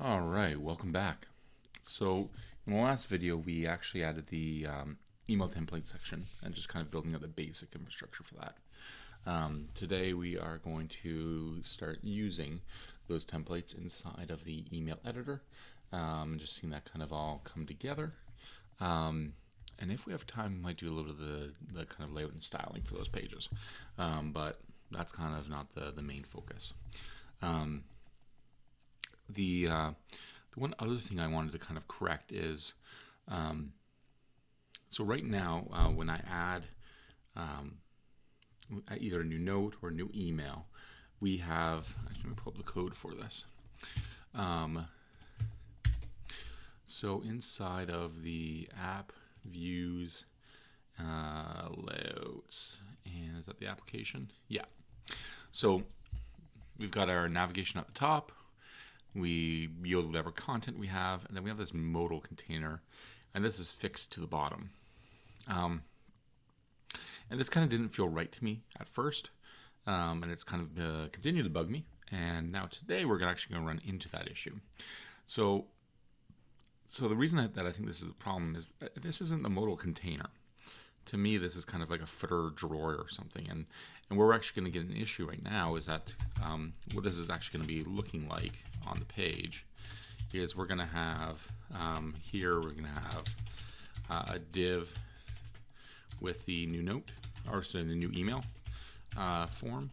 All right, welcome back. So in the last video, we actually added the email template section and just kind of building out the basic infrastructure for that. Today we are going to start using those templates inside of the email editor, and just seeing that kind of all come together. And if we have time, we might do a little bit of the kind of layout and styling for those pages, but that's kind of not the main focus. The one other thing I wanted to kind of correct is, so right now when I add either a new note or a new email, we have, actually let me pull up the code for this. So inside of the app views layouts, and is that the application? Yeah. So we've got our navigation at the top. We yield whatever content we have, and then we have this modal container, and this is fixed to the bottom. And this kind of didn't feel right to me at first, and it's kind of continued to bug me. And now today we're actually going to run into that issue. So the reason that I think this is a problem is that this isn't the modal container. To me, this is kind of like a footer drawer or something. And where we're actually going to get an issue right now is that what this is actually going to be looking like on the page is we're going to have here we're going to have a div with the new note, or sorry, the new email form.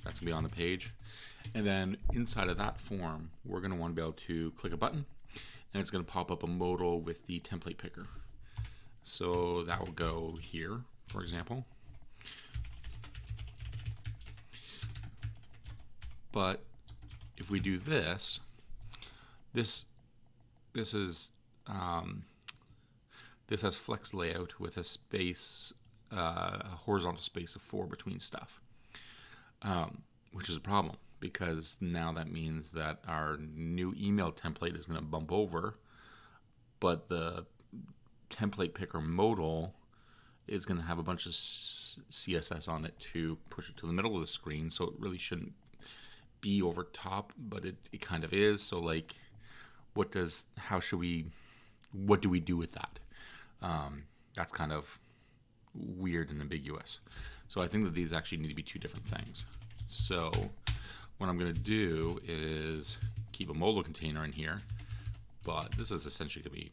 That's going to be on the page. And then inside of that form, we're going to want to be able to click a button, and it's going to pop up a modal with the template picker. So that will go here, for example. But if we do this is this has flex layout with a space, a horizontal space of 4 between stuff, which is a problem because now that means that our new email template is going to bump over, but the template picker modal is going to have a bunch of CSS on it to push it to the middle of the screen, so it really shouldn't be over top, but it kind of is. So like, what do we do with that? That's kind of weird and ambiguous. So I think that these actually need to be two different things. So what I'm going to do is keep a modal container in here, but this is essentially going to be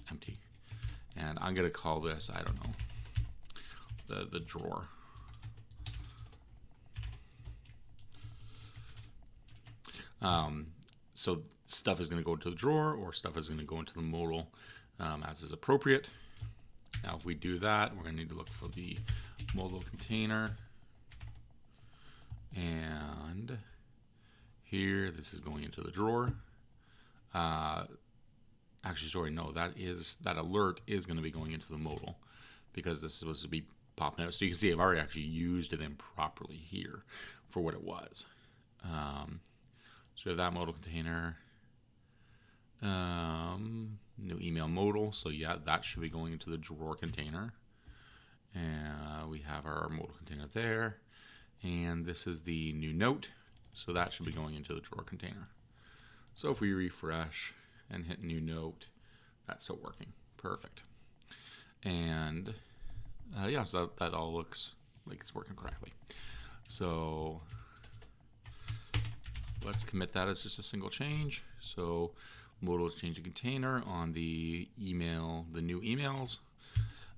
empty. And I'm going to call this, I don't know, the drawer. So stuff is going to go into the drawer, or stuff is going to go into the modal as is appropriate. Now if we do that, we're going to need to look for the modal container. And here, this is going into the drawer. Actually, sorry, no, that alert is going to be going into the modal because this is supposed to be popping out. So you can see I've already actually used it improperly here for what it was. So we have that modal container, new email modal. So yeah, that should be going into the drawer container. And we have our modal container there. And this is the new note. So that should be going into the drawer container. So if we refresh and hit new note, that's still working. Perfect. And yeah, so that all looks like it's working correctly. So let's commit that as just a single change. So modal is change the container on the email, the new emails.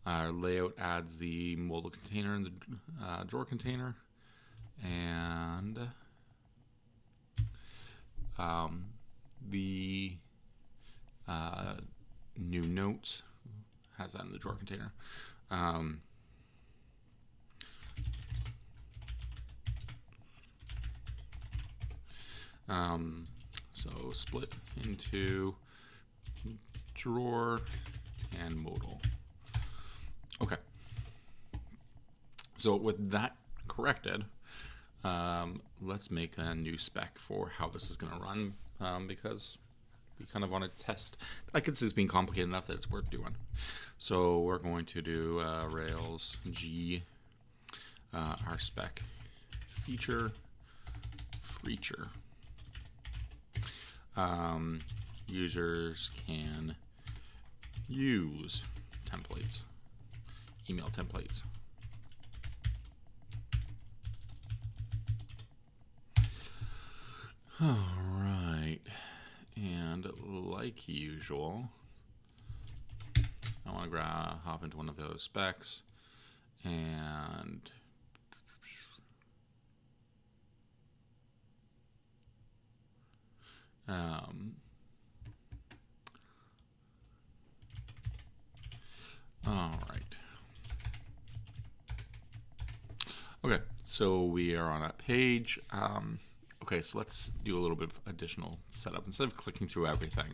Our layout adds the modal container in the drawer container. And the new notes has that in the drawer container. So split into drawer and modal. Okay. So with that corrected, let's make a new spec for how this is going to run, because we kind of want to test. I could see this being complicated enough that it's worth doing. So we're going to do Rails G our spec feature. users can use templates, email templates. All right, and like usual, I want to hop into one of those specs and all right. Okay, so we are on that page. Okay, so let's do a little bit of additional setup. Instead of clicking through everything,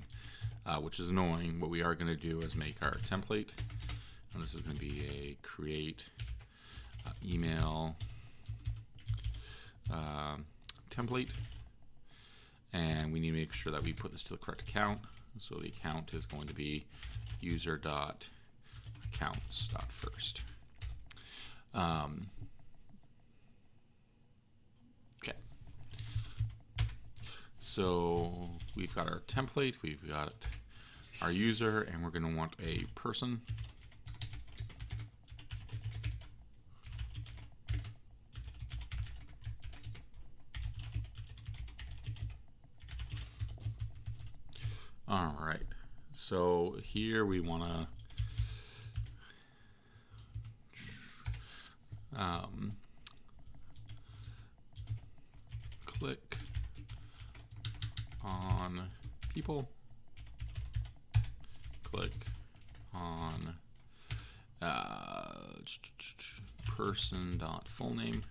which is annoying, what we are going to do is make our template. And this is going to be a create email template. And we need to make sure that we put this to the correct account. So the account is going to be user.accounts.first. Okay. So we've got our template, we've got our user, and we're going to want a person. All right, so here we want to click on people, click on person.fullname,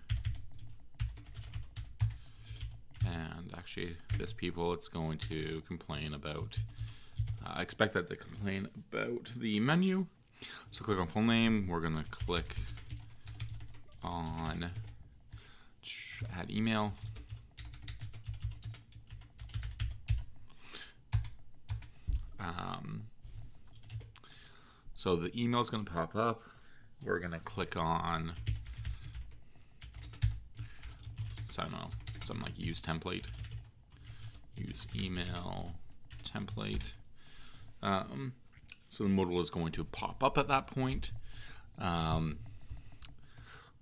and actually this people, it's going to complain about, I expect that to complain about the menu. So click on full name, we're going to click on add email. So the email is going to pop up. We're going to click on, so I don't know, something like use template, use email template. So the modal is going to pop up at that point. We're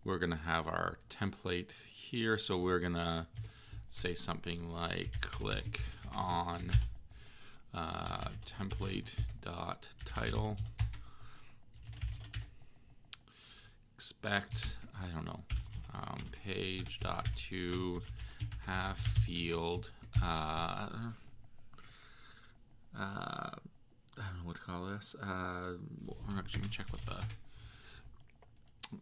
going to have our template here. So we're going to say something like click on template.title. Expect, I don't know, page.to have field. I don't know what to call this. I'm actually going to check what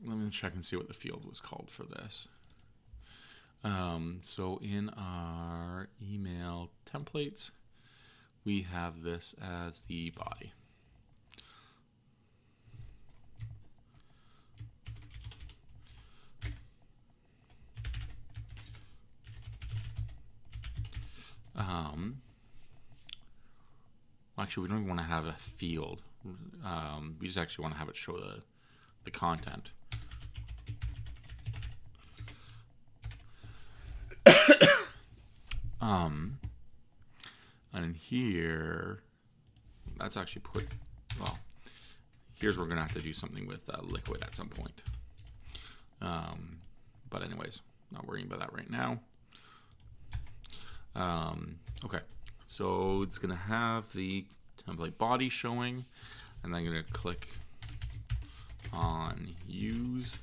let me check and see what the field was called for this. So in our email templates, we have this as the body. Actually, we don't even want to have a field. We just actually want to have it show the content. And in here, that's actually well, here's where we're going to have to do something with liquid at some point. But anyways, not worrying about that right now. Okay, so it's going to have the template body showing, and then I'm going to click on use.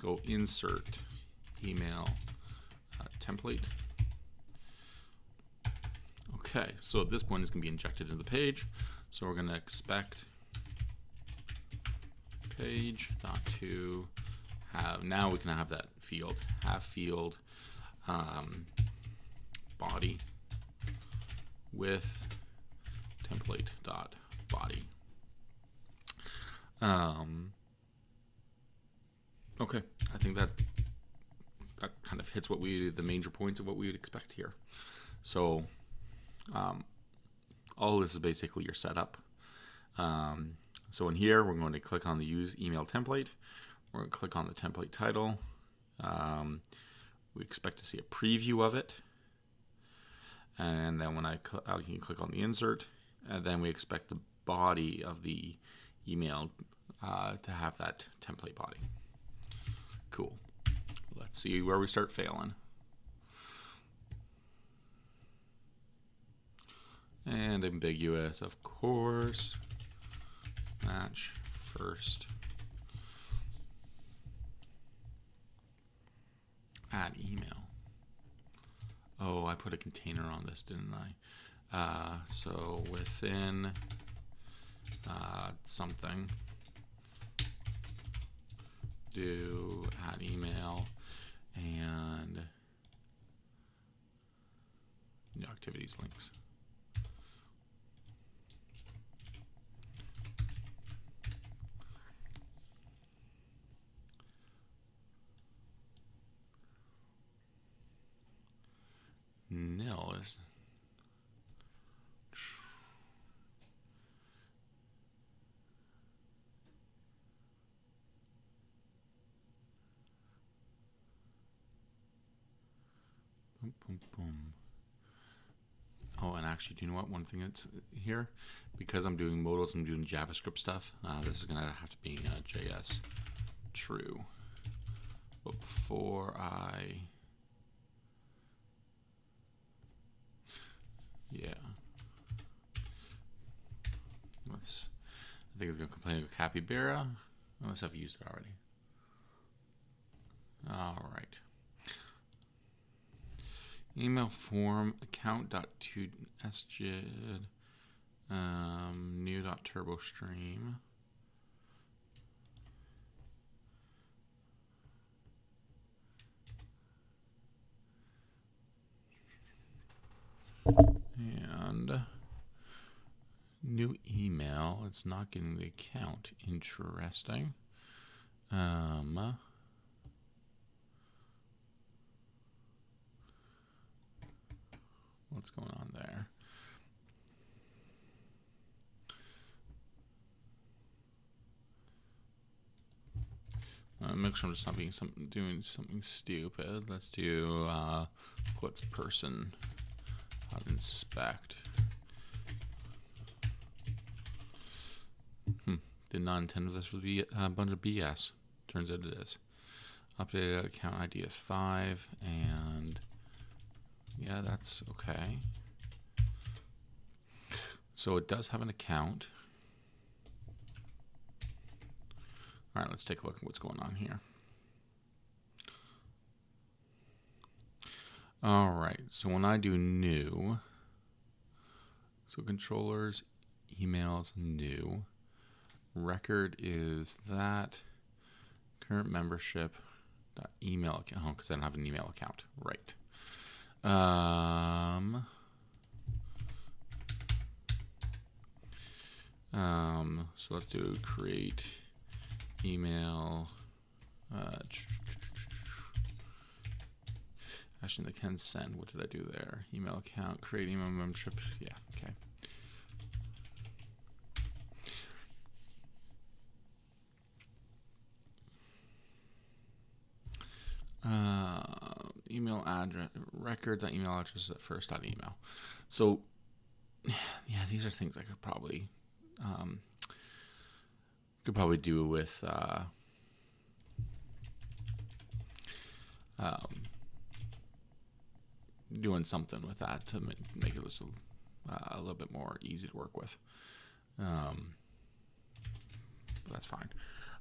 Go insert email template. Okay, so at this point it's going to be injected into the page. So we're going to expect page.to have, now we can have that field, have field body with template.body. Okay, I think that kind of hits the major points of what we would expect here. So all of this is basically your setup. So in here, we're going to click on the use email template. We're going to click on the template title. we expect to see a preview of it. And then when I can click on the insert, and then we expect the body of the email to have that template body. Cool. Let's see where we start failing. And ambiguous, of course. Match first. Add email. Oh, I put a container on this, didn't I? So within something, do add email and new activities links. Nil is boom, boom, boom. Oh, and actually, do you know what? One thing that's here, because I'm doing modals, I'm doing JavaScript stuff. This is gonna have to be JS true. But before I think it's going to complain about capybara, unless I've used it already. All right. Email form account.toSgid new.turbostream. And new email. It's not getting the account. Interesting. What's going on there? Make sure I'm just not doing something stupid. Let's do puts person inspect. Did not intend this would be a bunch of BS. Turns out it is. Updated account ID is 5, and yeah, that's okay. So it does have an account. All right, let's take a look at what's going on here. All right, so when I do new, so controllers, emails, new, record is that, current membership, email account, because I don't have an email account, right. So let's do create email. Actually, they can send. What did I do there? Email account, create email membership. Yeah, okay. Email address, record, that email address at first.email. So, yeah, these are things I could probably do with doing something with that to make it just a little bit more easy to work with. That's fine.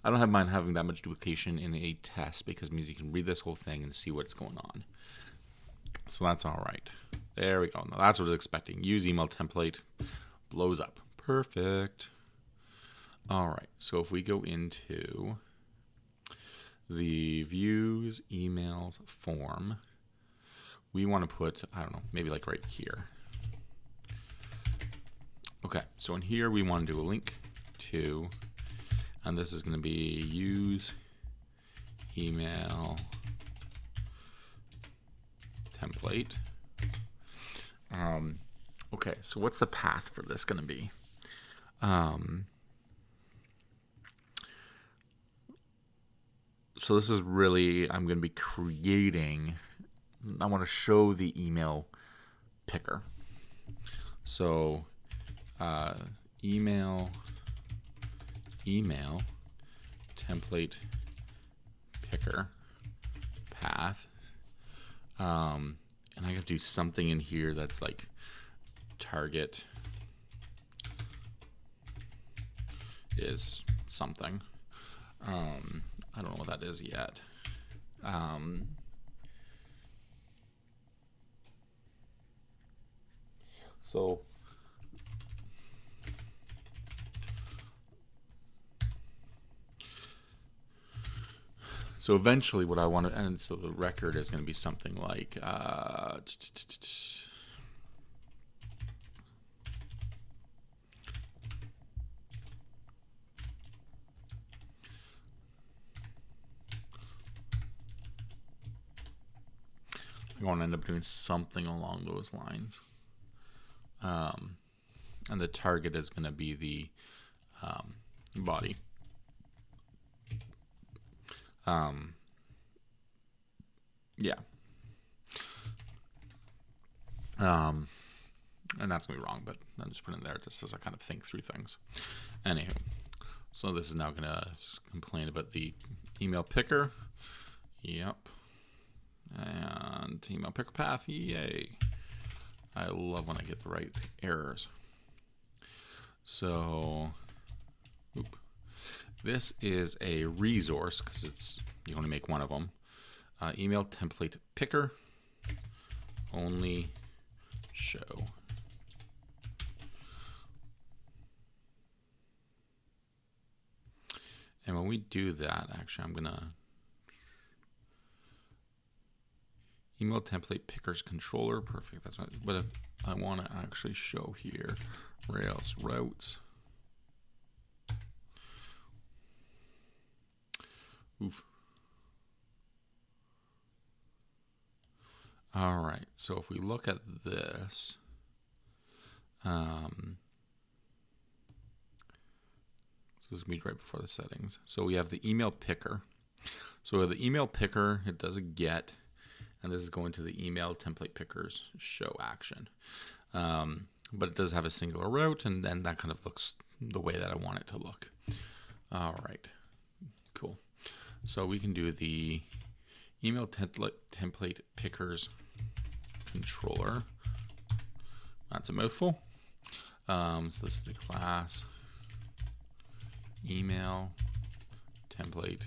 I don't have mind having that much duplication in a test because it means you can read this whole thing and see what's going on. So that's all right. There we go. Now that's what I was expecting. Use email template. Blows up. Perfect. All right. So if we go into the views, emails, form, we want to put, I don't know, maybe like right here. Okay. So in here, we want to do a link to, and this is going to be use email template. Okay, so what's the path for this going to be? So this is really, I'm going to be creating I want to show the email picker. So email template picker path, and I have to do something in here that's like target is something. I don't know what that is yet. So eventually what I want to, and so the record is going to be something like I'm going to end up doing something along those lines. And the target is going to be the body. Yeah. And that's going to be wrong, but I'm just putting it there just as I kind of think through things. Anywho, so this is now going to complain about the email picker. Yep. And email picker path. Yay. I love when I get the right errors. So, this is a resource because you only make one of them. Email template picker only show. And when we do that, actually, I'm gonna email template pickers controller. Perfect. That's not, but if I want to actually show here Rails routes. Oof. All right. So if we look at this, this is going to be right before the settings. So we have the email picker. So the email picker, it does a get, and this is going to the email template pickers show action. But it does have a singular route, and then that kind of looks the way that I want it to look. All right, cool. So we can do the email template pickers controller. That's a mouthful. So this is the class email template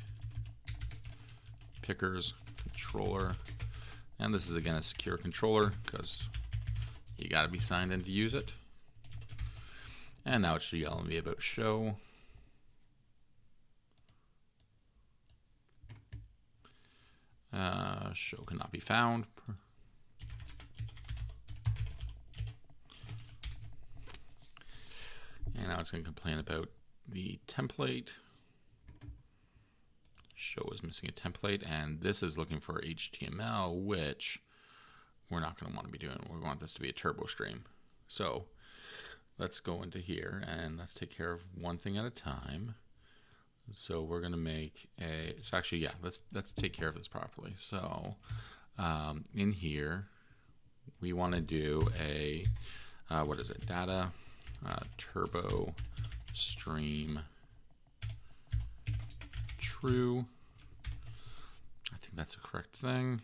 pickers controller, and this is again a secure controller because you got to be signed in to use it. And now it should yell at me about show. Show cannot be found. And now it's going to complain about the template. Show is missing a template, and this is looking for HTML, which we're not going to want to be doing. We want this to be a turbo stream. So let's go into here and let's take care of one thing at a time. So we're going to make a, so actually, yeah, let's take care of this properly. So in here, we want to do a, what is it? Data turbo stream true. I think that's the correct thing.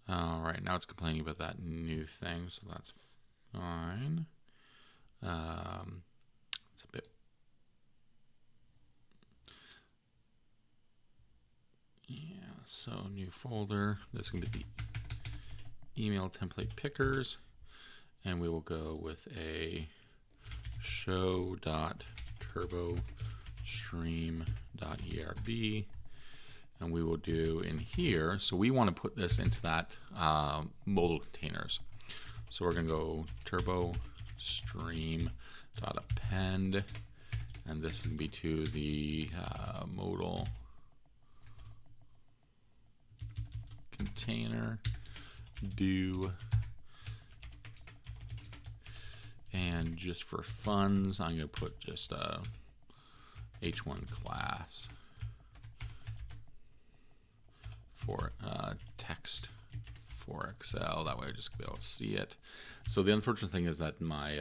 All right, now it's complaining about that new thing, so that's fine. It's a bit, yeah, so new folder. This is going to be the email template pickers, and we will go with a show.turbostream.erb. And we will do in here, so we want to put this into that modal containers. So we're going to go turbo stream.append, and this is going to be to the modal container do and just for funds, I'm going to put just H1 class for text for Excel. That way I just be able to see it. So the unfortunate thing is that my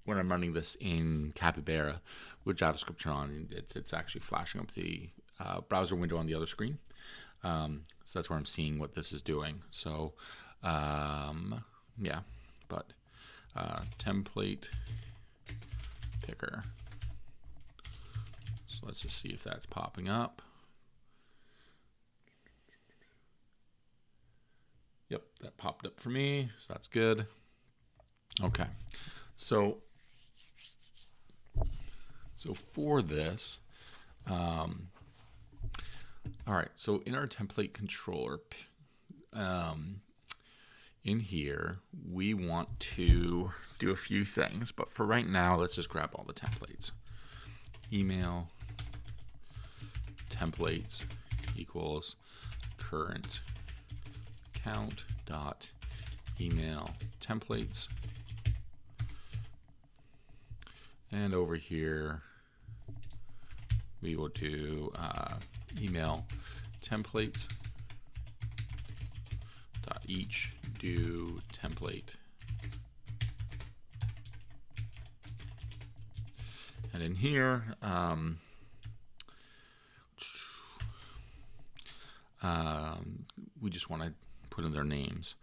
when I'm running this in Capybara with JavaScript on, it's actually flashing up the browser window on the other screen. So that's where I'm seeing what this is doing. So yeah, but template picker. So let's just see if that's popping up. Yep, that popped up for me, so that's good. Okay, so for this, all right, so in our template controller, in here, we want to do a few things, but for right now, let's just grab all the templates. Email templates equals current count dot email templates, and over here we will do email templates dot each do template, and in here we just want to put in their names.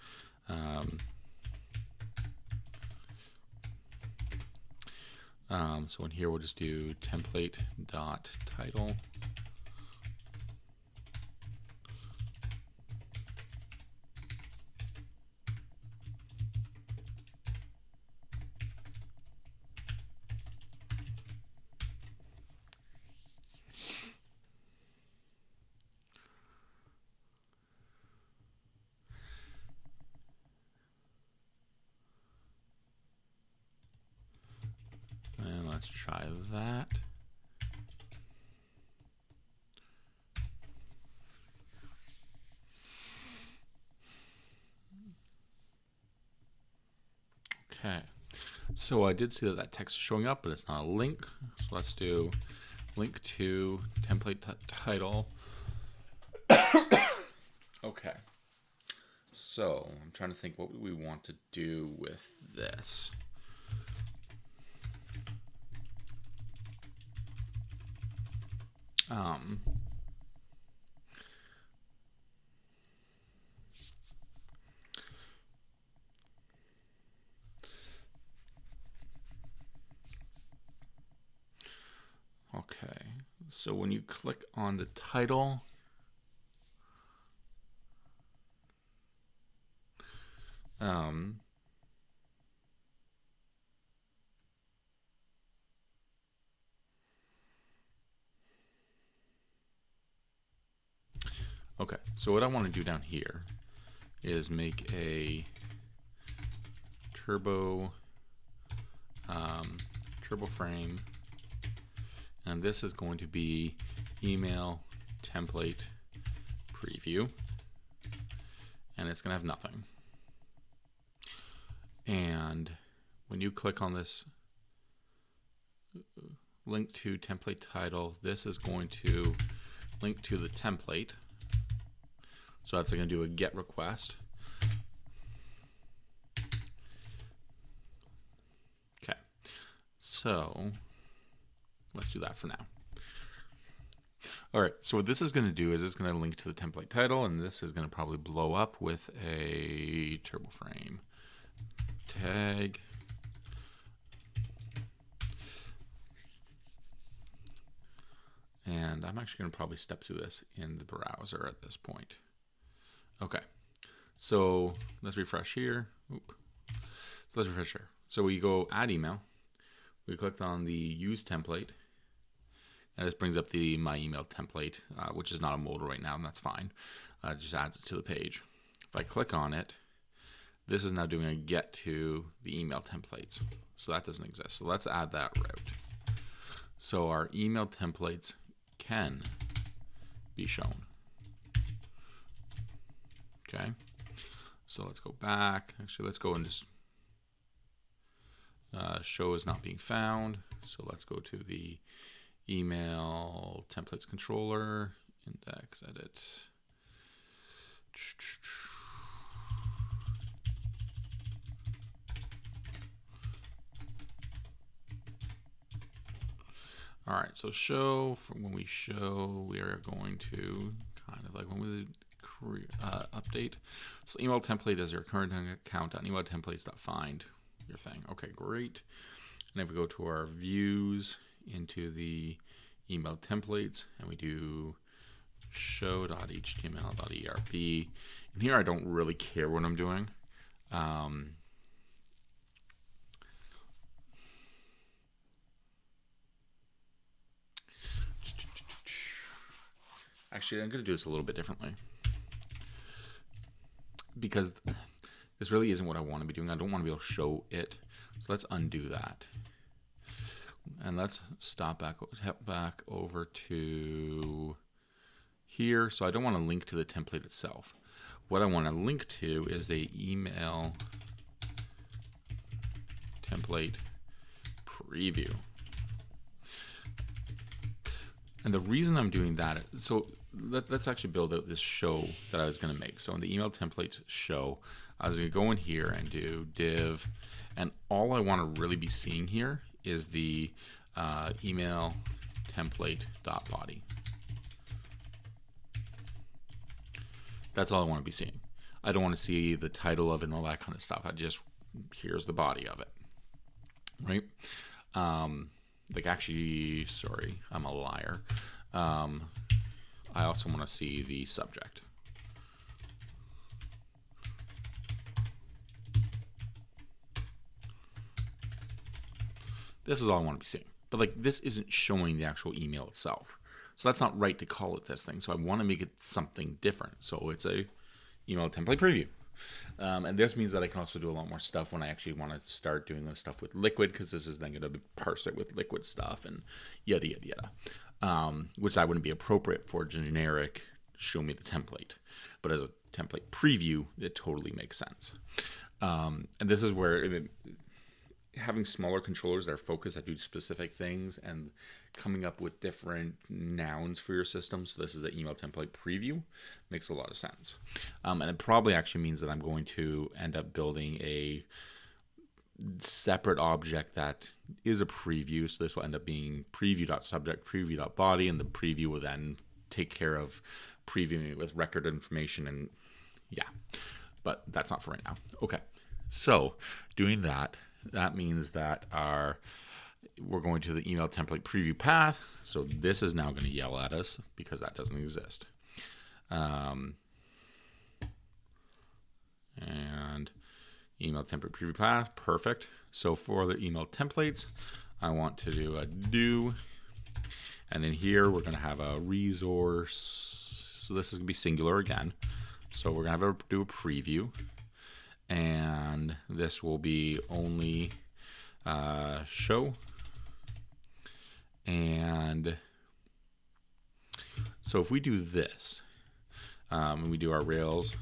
So in here we'll just do template dot title, and let's try that. Okay, so I did see that that text is showing up, but it's not a link. So let's do link to template title. Okay, so I'm trying to think what we want to do with this. Okay, so when you click on the title, okay, so what I want to do down here is make a turbo frame, and this is going to be email template preview, and it's going to have nothing. And when you click on this link to template title, this is going to link to the template. So that's going to do a GET request. Okay, so let's do that for now. All right, so what this is going to do is it's going to link to the template title, and this is going to probably blow up with a turbo frame tag. And I'm actually going to probably step through this in the browser at this point. Okay, so let's refresh here. Oop. So let's refresh here. So we go add email. We clicked on the use template, and this brings up the my email template, which is not a modal right now, and that's fine. It just adds it to the page. If I click on it, this is now doing a get to the email templates. So that doesn't exist. So let's add that route. So our email templates can be shown. Okay, so let's go back. Actually, let's go and just show is not being found. So let's go to the email templates controller, index, edit. All right, so show, from when we show, we are going to kind of like when we update. So email template is your current account on email templates.find your thing. Okay, great. And if we go to our views into the email templates and we do show.html.erp, and here I don't really care what I'm doing. Actually, I'm going to do this a little bit differently because this really isn't what I want to be doing. I don't want to be able to show it. So let's undo that. And let's stop back over to here. So I don't want to link to the template itself. What I want to link to is the email template preview. And the reason I'm doing that, so let's actually build out this show that I was going to make. So in the email template show, I was going to go in here and do div, and all I want to really be seeing here is the email template.body. That's all I want to be seeing. I don't want to see the title of it and all that kind of stuff. Here's the body of it, right? Like actually, sorry, I'm a liar. I also want to see the subject. This is all I want to be seeing. But like this isn't showing the actual email itself. So that's not right to call it this thing. So I want to make it something different. So it's a email template preview. And this means that I can also do a lot more stuff when I actually want to start doing this stuff with Liquid, because this is then going to parse it with Liquid stuff and yada, yada, yada. Which that wouldn't be appropriate for generic show me the template. But as a template preview, it totally makes sense. And this is where having smaller controllers that are focused, that do specific things, and coming up with different nouns for your system. So this is an email template preview. Makes a lot of sense. And it probably actually means that I'm going to end up building a separate object that is a preview. So this will end up being preview.subject, preview.body, and the preview will then take care of previewing it with record information. And yeah, but that's not for right now. Okay, so doing that, that means that we're going to the email template preview path. So this is now going to yell at us because that doesn't exist. And email template preview path, perfect. So for the email templates, I want to do a do, and in here we're going to have a resource. So this is going to be singular again. So we're going to do a preview. And this will be only show. And so if we do this, and we do our Rails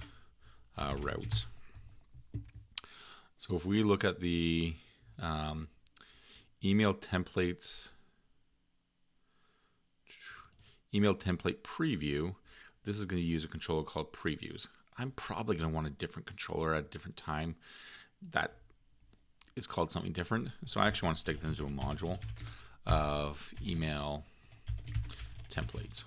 routes. So if we look at the email template preview, this is going to use a controller called previews. I'm probably going to want a different controller at a different time that is called something different. So I actually want to stick this into a module of email templates.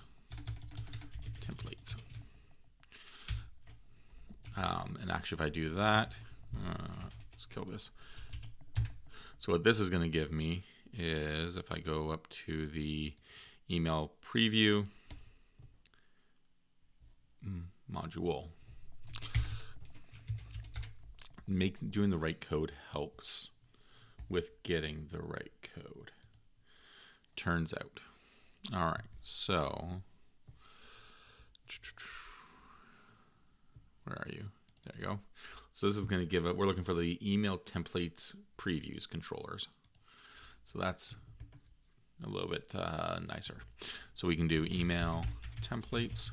And actually, if I do that, let's kill this. So what this is going to give me is, if I go up to the email preview module, doing the right code helps with getting the right code, turns out. All right, so where are you? There you go. So this is going to give it, we're looking for the email templates previews controllers. So that's a little bit nicer. So we can do email templates,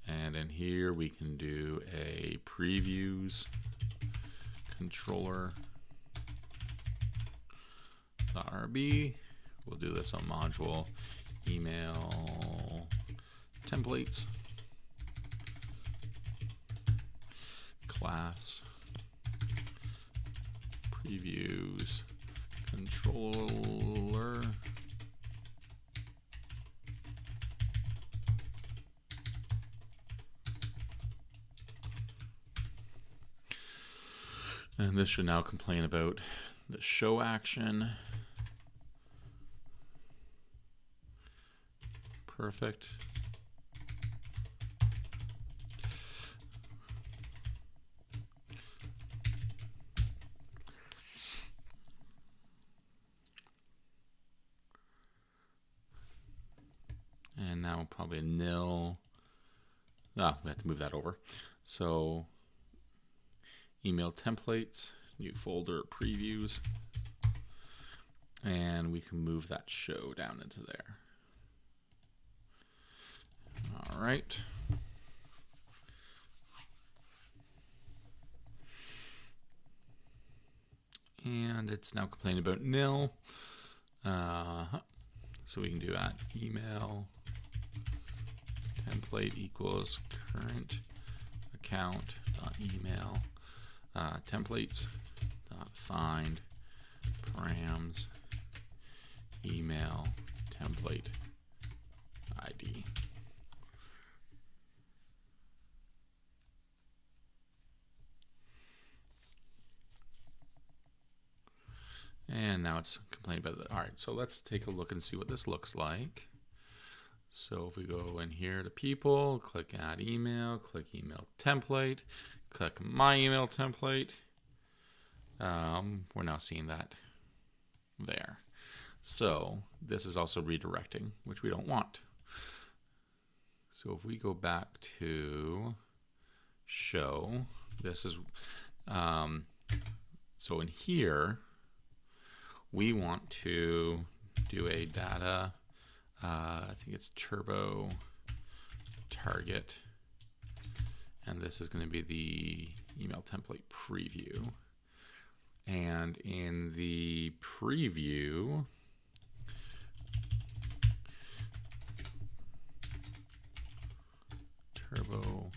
and in here we can do a previews controller. .rb. We'll do this on module email templates class previews controller and this should now complain about the show action. Perfect. And now probably a nil. Ah, we have to move that over. So email templates, new folder previews, and we can move that show down into there. All right. And it's now complaining about nil. So we can do at email template equals current account dot email templates dot find params email template ID. And now it's complaining about it. All right, so let's take a look and see what this looks like. So if we go in here to people, click add email, click email template, click my email template. We're now seeing that there. So this is also redirecting, which we don't want. So if we go back to show, this is, so in here, we want to do a data, I think it's turbo target, and this is going to be the email template preview. And in the preview, turbo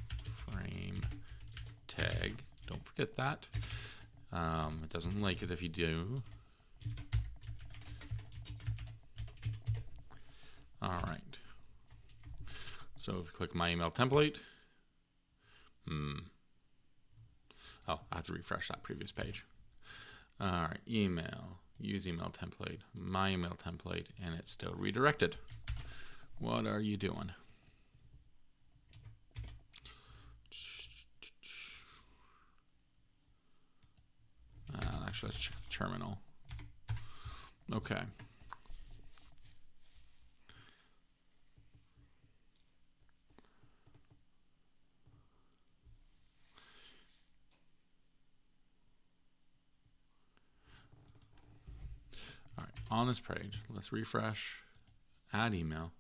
frame tag, don't forget that. It doesn't like it if you do. All right. So if you click my email template, oh, I have to refresh that previous page. All right, email, use email template, my email template, and it's still redirected. What are you doing? Actually, let's check the terminal. Okay. All right, on this page, let's refresh, add email,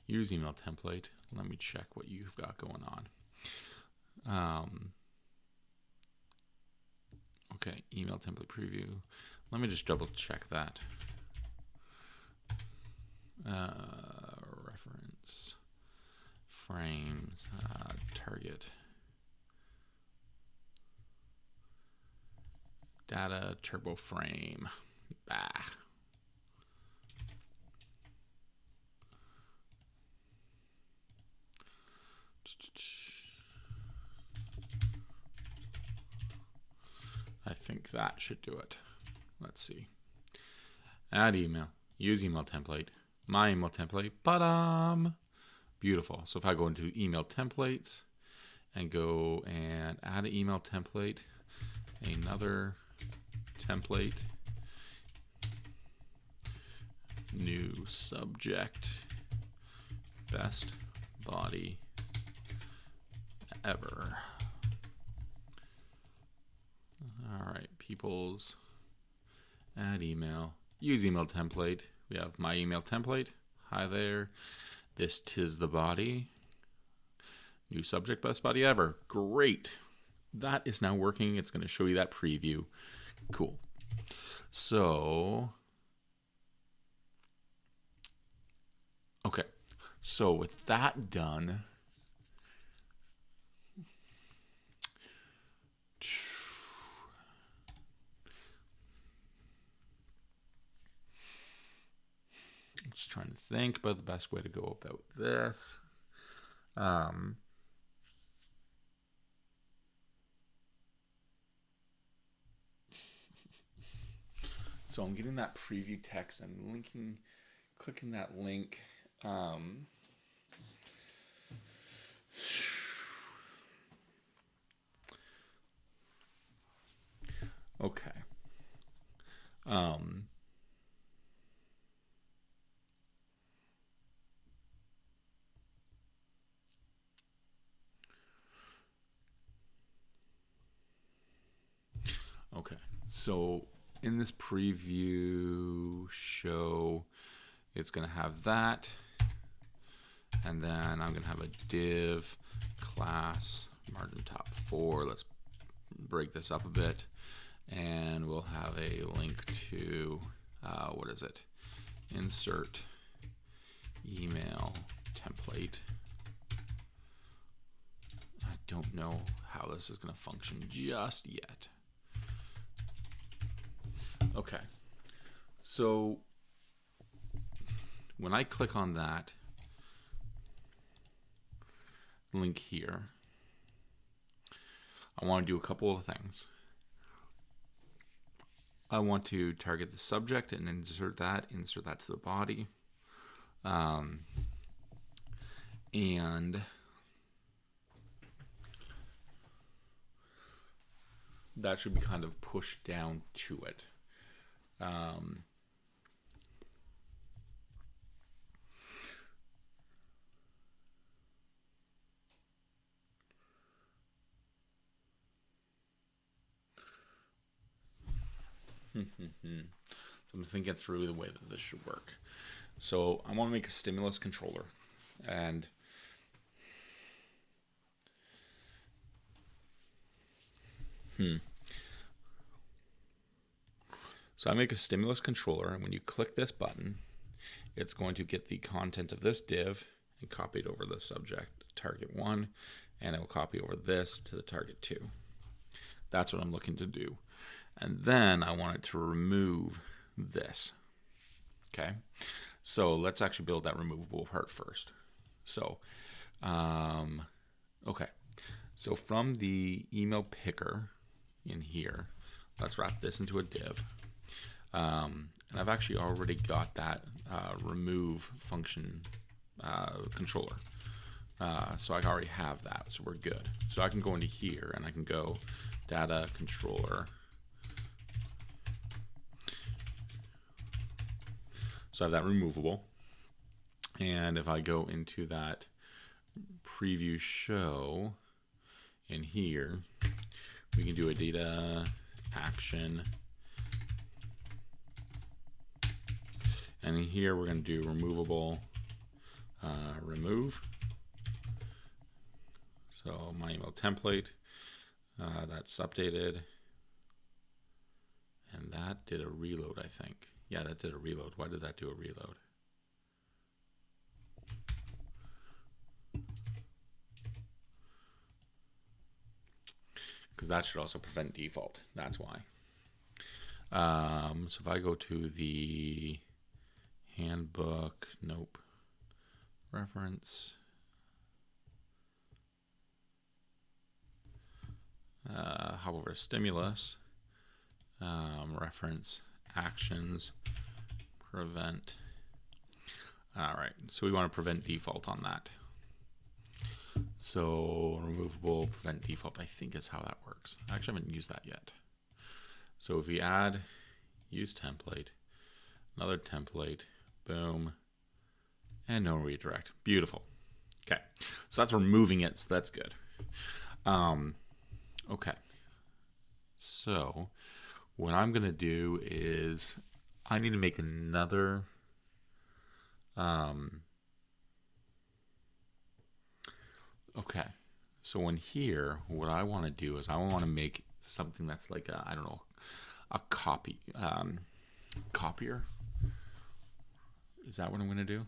use email template. Let me check what you've got going on. Okay, email template preview. Let me just double check that. Reference, frames, target, data, turbo frame. Bah. I think that should do it. Let's see. Add email, use email template, my email template, beautiful. So if I go into email templates and go and add an email template, another template, new subject, best body ever. All right, people's, add email, use email template. We have my email template. Hi there. This tis the body. New subject, best body ever. Great. That is now working. It's going to show you that preview. Cool. So So with that done, I'm just trying to think about the best way to go about this. So I'm getting that preview text. I'm clicking that link. Okay. Okay. So in this preview show, it's going to have that. And then I'm going to have a div class margin top 4. Let's break this up a bit. And we'll have a link to, what is it? Insert email template. I don't know how this is going to function just yet. Okay. So when I click on that link here, I want to do a couple of things. I want to target the subject and insert that to the body. And that should be kind of pushed down to it. So I'm thinking through the way that this should work. So I want to make a stimulus controller, and so I make a stimulus controller, and when you click this button, it's going to get the content of this div and copy it over the subject target 1, and it will copy over this to the target 2. That's what I'm looking to do. And then I want it to remove this. Okay, so let's actually build that removable part first. So, okay, so from the email picker in here, let's wrap this into a div. And I've actually already got that remove function controller. So I already have that, so we're good. So I can go into here and I can go data controller. So I have that removable. And if I go into that preview show in here, we can do a data action. And in here, we're going to do removable remove. So my email template, that's updated. And that did a reload, I think. Yeah, that did a reload. Why did that do a reload? Because that should also prevent default. That's why. So if I go to the handbook, nope. Reference. However, stimulus, reference, actions, prevent. All right, so we want to prevent default on that. So removable, prevent default, I think is how that works. I actually haven't used that yet. So if we add use template, another template, boom, and no redirect. Beautiful. Okay, so that's removing it, so that's good. Okay, so what I'm going to do is I need to make another okay, so in here, what I want to do is I want to make something that's like a, I don't know, a copy, copier. Is that what I'm going to do?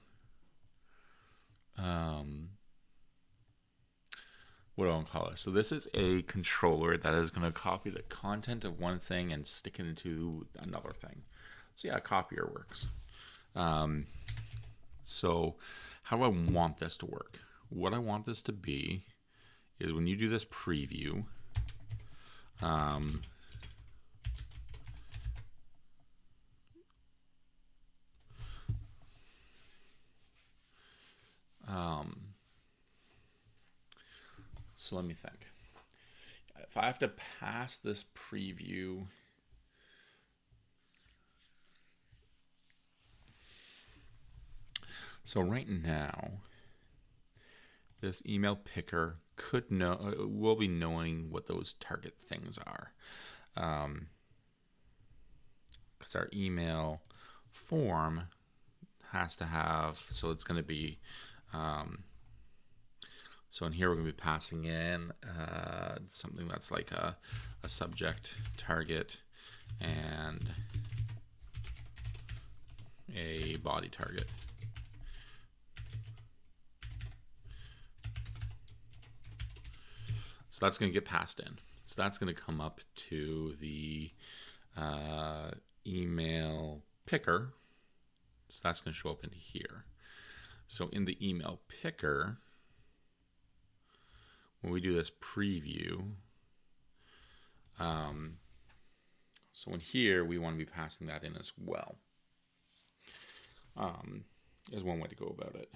what do I want to call it? So this is a controller that is going to copy the content of one thing and stick it into another thing. So yeah, copier works. So how do I want this to work? What I want this to be is when you do this preview, so let me think. If I have to pass this preview, so right now, this email picker will be knowing what those target things are, because our email form has to have. So it's going to be. So in here we're going to be passing in something that's like a subject, target, and a body target. So that's going to get passed in. So that's going to come up to the email picker. So that's going to show up into here. So in the email picker, when we do this preview, so in here we want to be passing that in as well. Is one way to go about it.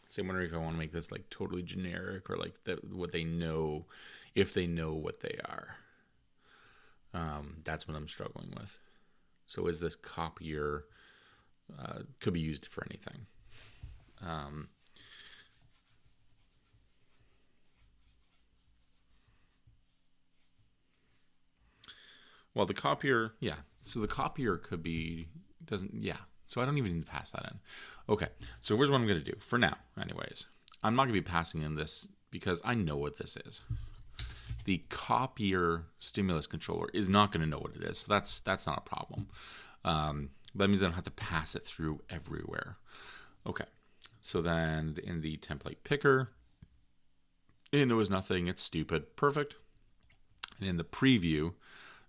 So I'm wondering if I want to make this like totally generic, or like what they know, if they know what they are. That's what I'm struggling with. So is this copier could be used for anything. Well, the copier, yeah. So the copier could be, So I don't even need to pass that in. Okay, so here's what I'm going to do for now, anyways. I'm not going to be passing in this because I know what this is. The copier stimulus controller is not going to know what it is, so that's not a problem. But that means I don't have to pass it through everywhere. Okay, so then in the template picker, it knows nothing, it's stupid, perfect. And in the preview,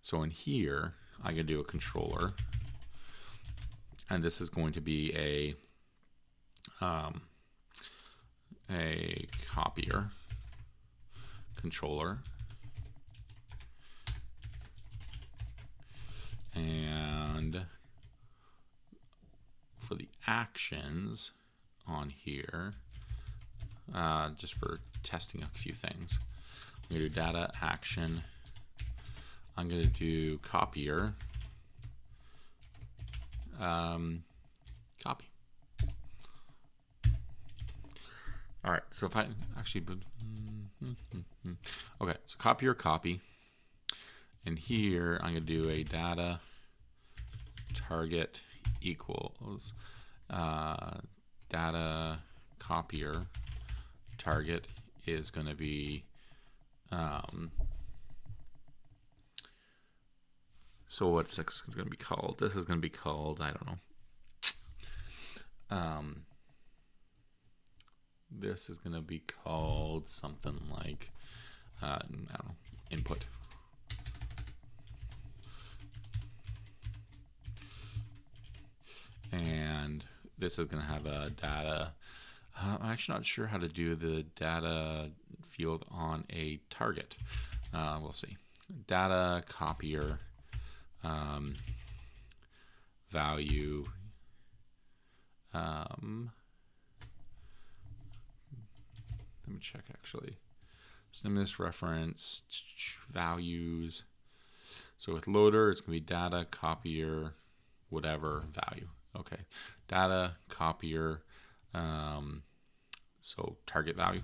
so in here, I'm going to do a controller. And this is going to be a copier controller. And for the actions on here, just for testing a few things, I'm going to do data action. I'm going to do copier. Copy. All right, so if I actually, okay, so copier copy. And here I'm going to do a data target equals data copier target is going to be so what's this going to be called? This is going to be called, I don't know. This is going to be called something like I don't know, input. And this is going to have a data. I'm actually not sure how to do the data field on a target. We'll see. Data copier value. Let me check actually. Stimulus reference values. So with loader, it's going to be data copier whatever value. Okay, data copier, so target value,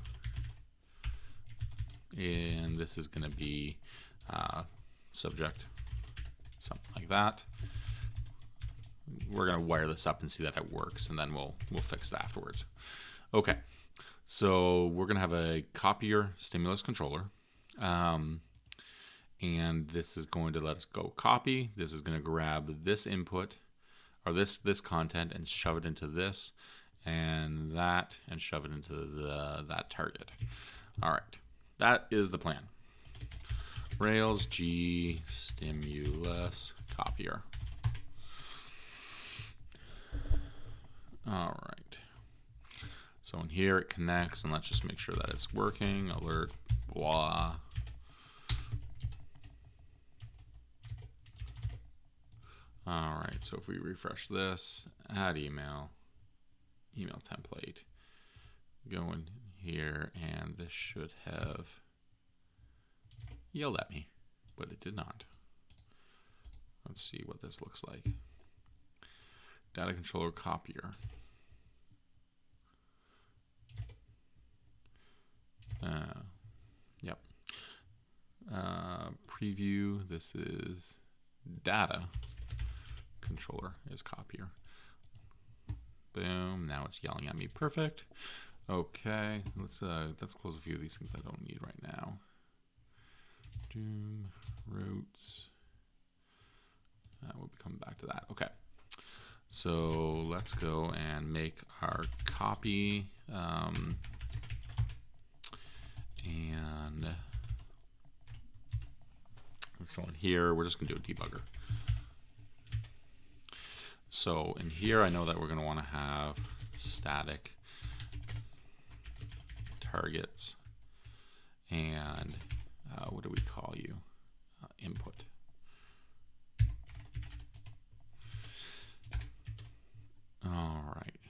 and this is going to be subject, something like that. We're going to wire this up and see that it works, and then we'll fix it afterwards. Okay, so we're going to have a copier stimulus controller, and this is going to let us go copy. This is going to grab this input or this content and shove it into this and that and shove it into that target. All right, that is the plan. Rails G stimulus copier. All right. So in here it connects, and let's just make sure that it's working. Alert, blah. All right, so if we refresh this, add email template, go in here, and this should have yelled at me, but it did not. Let's see what this looks like. Data controller copier. Yep. Preview, this is data controller is copier. Boom, now it's yelling at me. Perfect. Okay, let's close a few of these things I don't need right now. Doom, roots. We'll be coming back to that. Okay, so let's go and make our copy. And so in here, we're just going to do a debugger. So in here, I know that we're going to want to have static targets and what do we call you? Input. All right.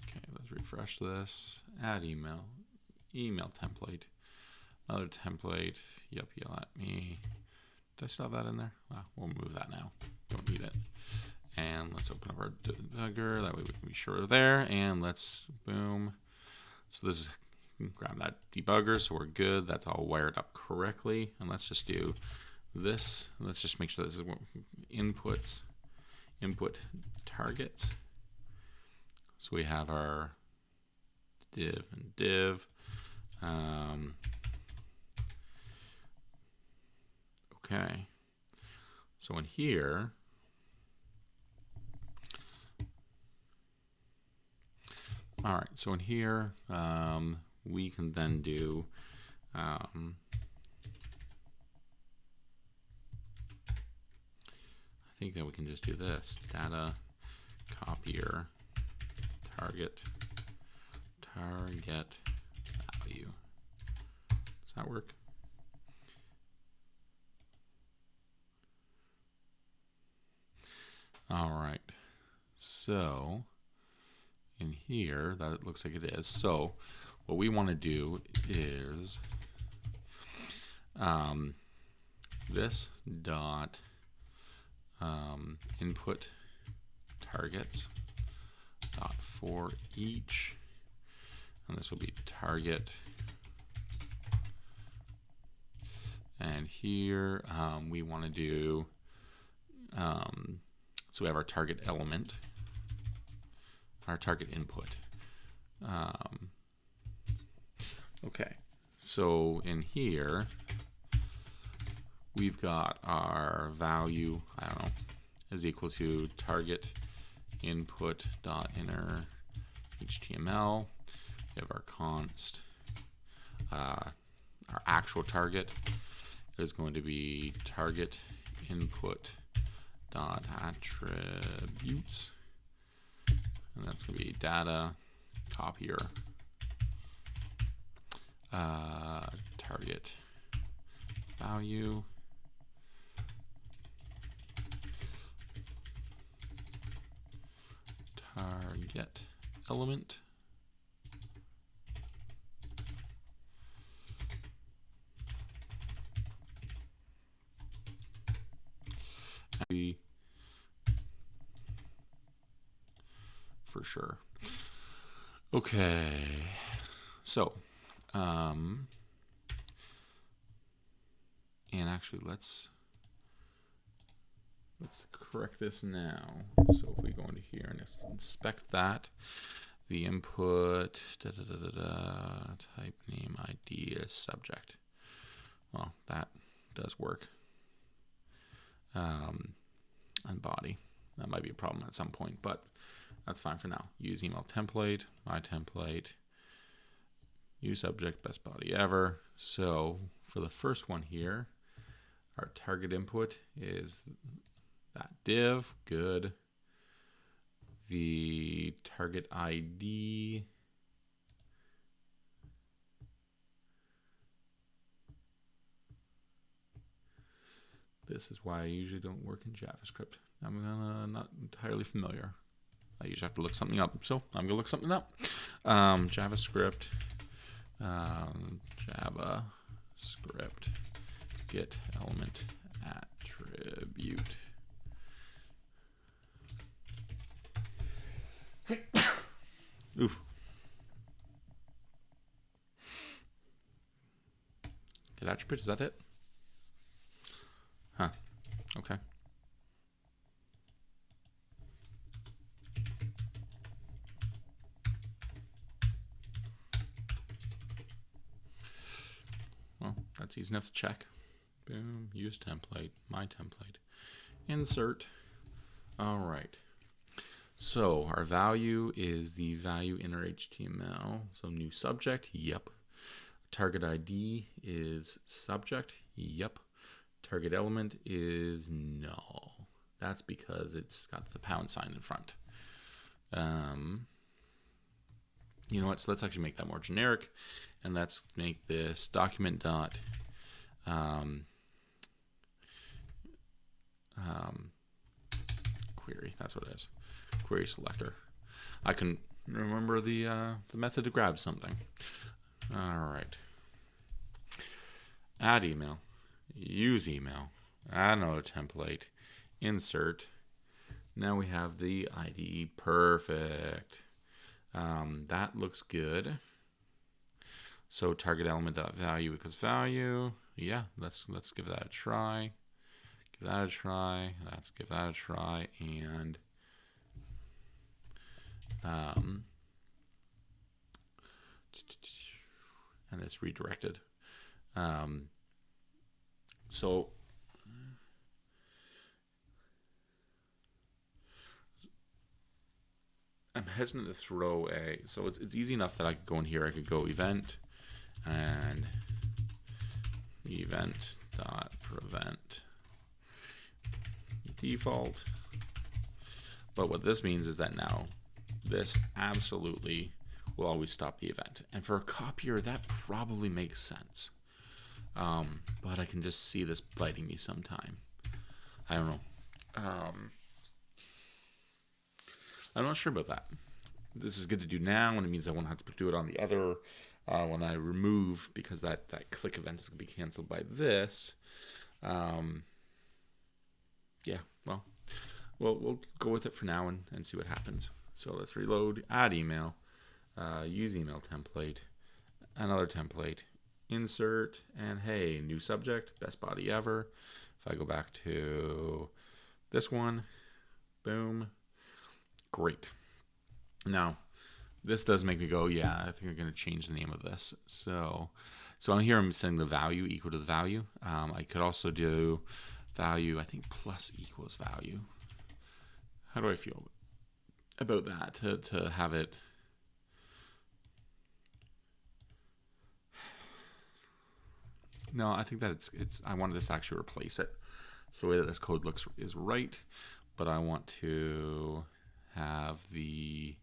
Okay, let's refresh this. Add email template. Another template. Yep, yell at me. Did I still have that in there? Well, we'll move that now. Don't need it. And let's open up our debugger. That way we can be sure there. And let's, boom. So this is, grab that debugger. So we're good. That's all wired up correctly. And let's just do this. Let's just make sure this is input targets. So we have our div and div. Okay, so in here, all right, so in here, we can then do, I think that we can just do this, data copier target value. Does that work? All right, so in here, that looks like it is. So what we want to do is this dot input targets dot for each, and this will be target. And here we want to do so we have our target element, our target input. Okay, so in here, we've got our value, I don't know, is equal to target input dot inner HTML. We have our const, our actual target is going to be target input dot attributes, and that's going to be data copier target value target element for sure. Okay, so and actually let's correct this now. So if we go into here and inspect that, the input type name ID is subject. Well, that does work. And body. That might be a problem at some point, but that's fine for now. Use email template, my template, use subject, best body ever. So for the first one here, our target input is that div, good. The target ID, this is why I usually don't work in JavaScript. I'm not entirely familiar. I usually have to look something up, so I'm gonna look something up. JavaScript, JavaScript, get element attribute. Oof. Get attribute, is that it? Huh. Okay. Well, that's easy enough to check. Boom, use template, my template. Insert. All right. So our value is the value inner HTML. So new subject, yep. Target ID is subject, yep. Target element is null. That's because it's got the pound sign in front. You know what? So let's actually make that more generic, and let's make this document dot query. That's what it is. Query selector. I can remember the method to grab something. All right. Add email. Use email. Add another template. Insert. Now we have the ID. Perfect. That looks good. So target element dot value equals value. Yeah, let's give that a try. Give that a try. Let's give that a try, and it's redirected. So I'm hesitant to throw a, so it's easy enough that I could go in here, I could go event and event dot prevent default. But what this means is that now this absolutely will always stop the event. And for a copier, that probably makes sense. But I can just see this biting me sometime. I don't know. I'm not sure about that. This is good to do now, and it means I won't have to do it on the other when I remove, because that click event is going to be canceled by this. Yeah, well, we'll go with it for now and see what happens. So let's reload, add email, use email template, another template, insert, and hey, new subject, best body ever. If I go back to this one, boom, great. Now, this does make me go, yeah, I think I'm going to change the name of this. So here I'm setting the value equal to the value. I could also do value, I think plus equals value. How do I feel about that? To have it. No, I think that it's. I wanted this to actually replace it. So the way that this code looks is right, but I want to have the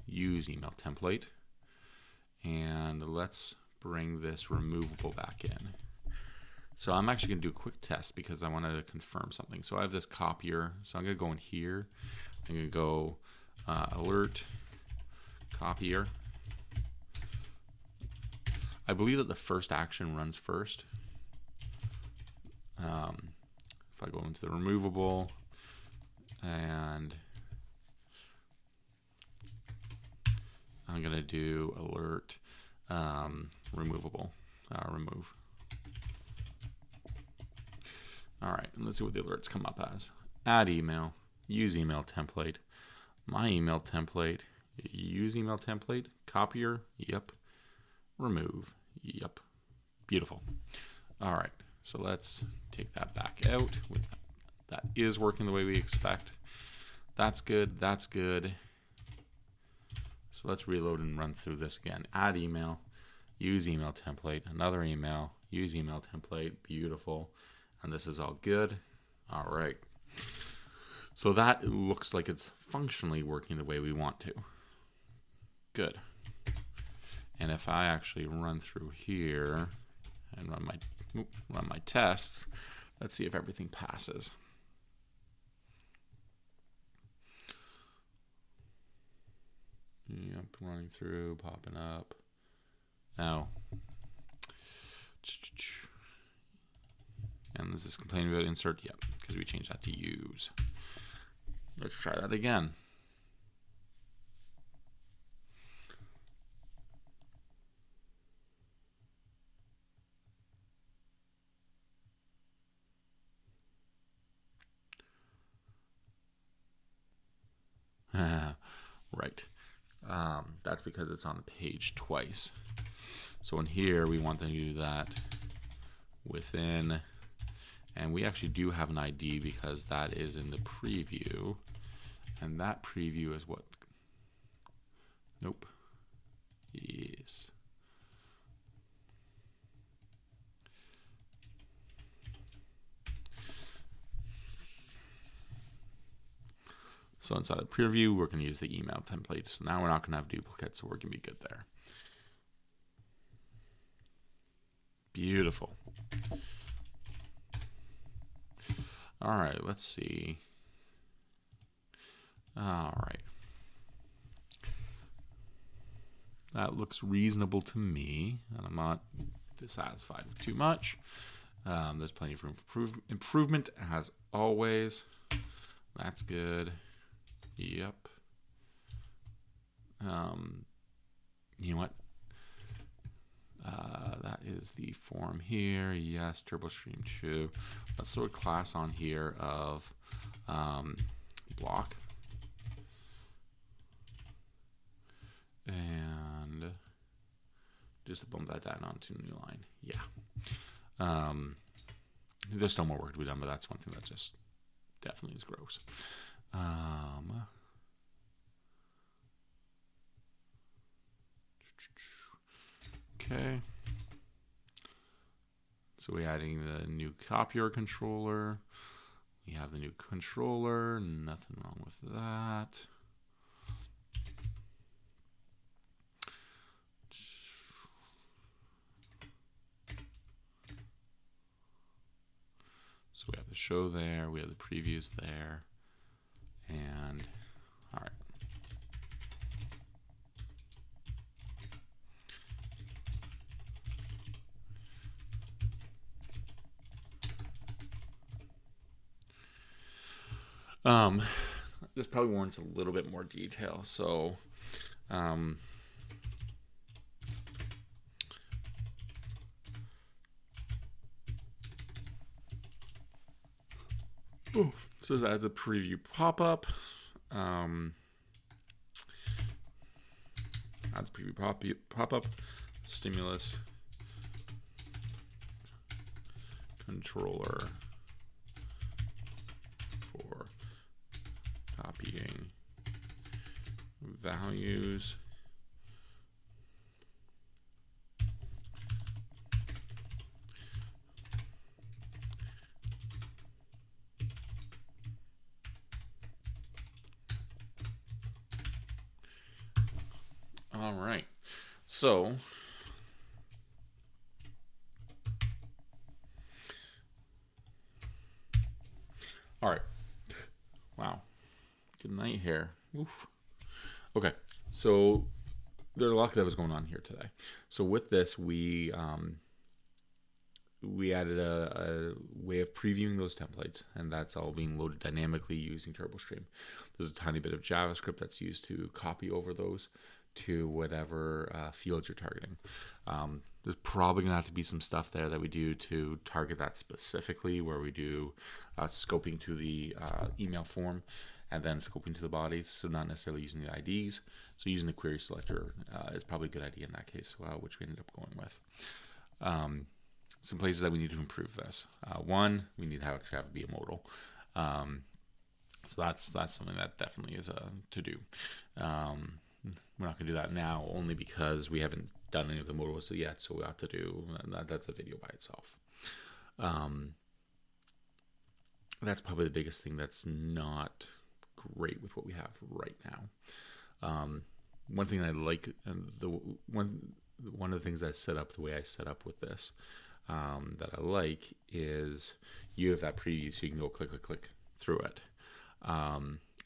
use email template, and let's bring this removable back in. So I'm actually going to do a quick test because I wanted to confirm something. So I have this copier, so I'm going to go in here. I'm going to go alert copier. I believe that the first action runs first. If I go into the removable and I'm going to do alert removable, remove. All right, and let's see what the alerts come up as. add email, use email template, my email template, use email template, copier, yep, remove, yep, beautiful. All right, so let's take that back out. That is working the way we expect. That's good, that's good. So let's reload and run through this again. Add email, use email template, another email, use email template, beautiful. And this is all good. All right. So that looks like it's functionally working the way we want to. Good. And if I actually run through here and run my tests, let's see if everything passes. Yep, running through, popping up. Now, and this is complaining about insert, yep, because we changed that to use. Let's try that again. Right. That's because it's on the page twice. So in here, we want to do that within, and we actually do have an ID because that is in the preview, and that preview is what? Nope. Yes. So inside the preview, we're going to use the email template. So now we're not going to have duplicates, so we're going to be good there. Beautiful. All right, let's see. All right. That looks reasonable to me, and I'm not dissatisfied with too much. There's plenty of room for improvement, as always. That's good. Yep. You know what? That is the form here. Yes, TurboStream 2. Let's throw a class on here of block. And just bump that down onto a new line. Yeah. There's still more work to be done, but that's one thing that just definitely is gross. Okay. So we're adding the new copier controller. We have the new controller. Nothing wrong with that. So we have the show there. We have the previews there. And all right. This probably warrants a little bit more detail. So, so this adds a preview pop-up. Adds preview pop-up, stimulus, controller for copying values. All right, so all right, wow, good night here. Oof. Okay, so there's a lot that was going on here today. So with this, we added a way of previewing those templates, and that's all being loaded dynamically using TurboStream. There's a tiny bit of JavaScript that's used to copy over those to whatever fields you're targeting. There's probably gonna have to be some stuff there that we do to target that specifically, where we do scoping to the email form and then scoping to the bodies, so not necessarily using the IDs. So using the query selector is probably a good idea in that case, which we ended up going with. Some places that we need to improve this. One, we need to actually have it be a modal. So that's something that definitely is a to do. We're not going to do that now, only because we haven't done any of the modals yet, so we have to do that's a video by itself. That's probably the biggest thing that's not great with what we have right now. One thing I like, one of the things I set up the way I set up with this that I like is you have that preview, so you can go click through it.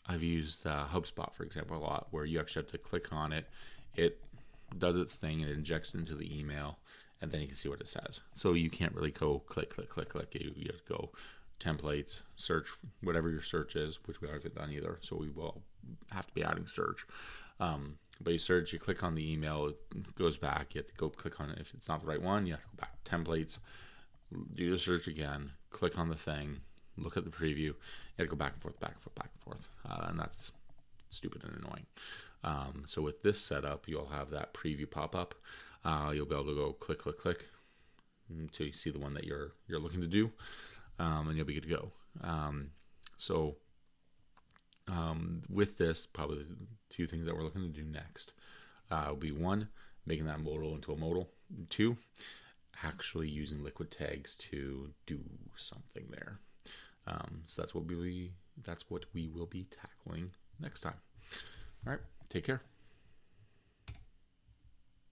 I've used HubSpot, for example, a lot, where you actually have to click on it. It does its thing, it injects it into the email, and then you can see what it says. So you can't really go click. You have to go templates, search, whatever your search is, which we haven't done either. So we will have to be adding search. But you search, you click on the email, it goes back. You have to go click on it. If it's not the right one, you have to go back to templates, do the search again, click on the thing, look at the preview. You have to go back and forth, and that's stupid and annoying. So with this setup, you'll have that preview pop up. You'll be able to go click until you see the one that you're looking to do, and you'll be good to go. With this, probably the two things that we're looking to do next will be, one, making that modal into a modal. Two, actually using liquid tags to do something there. So that's what we will be tackling next time. All right, take care.